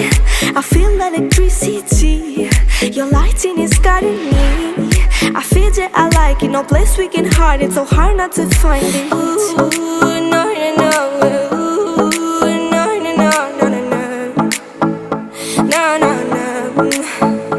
I feel electricity. Your lighting is guiding me. I feel that I like it. No place we can hide it. So hard not to find it. Ooh, no, no, no. Ooh, no, no, no, no, no, no. No, no, no.